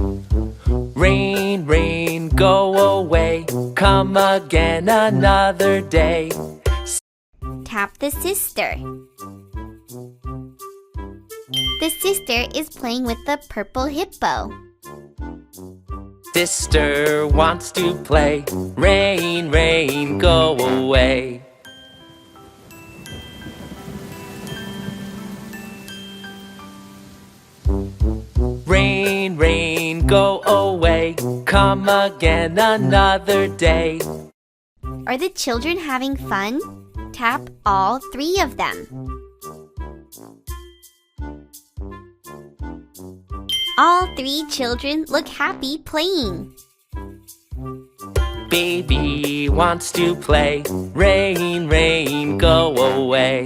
Rain, rain, go away. Come again another day. Tap the sister. The sister is playing with the purple hippo. Sister wants to play. Rain, rain, go away. Rain, rain, go away. Come again another day. Are the children having fun? Tap all three of them. All three children look happy playing. Baby wants to play. Rain, rain, go away.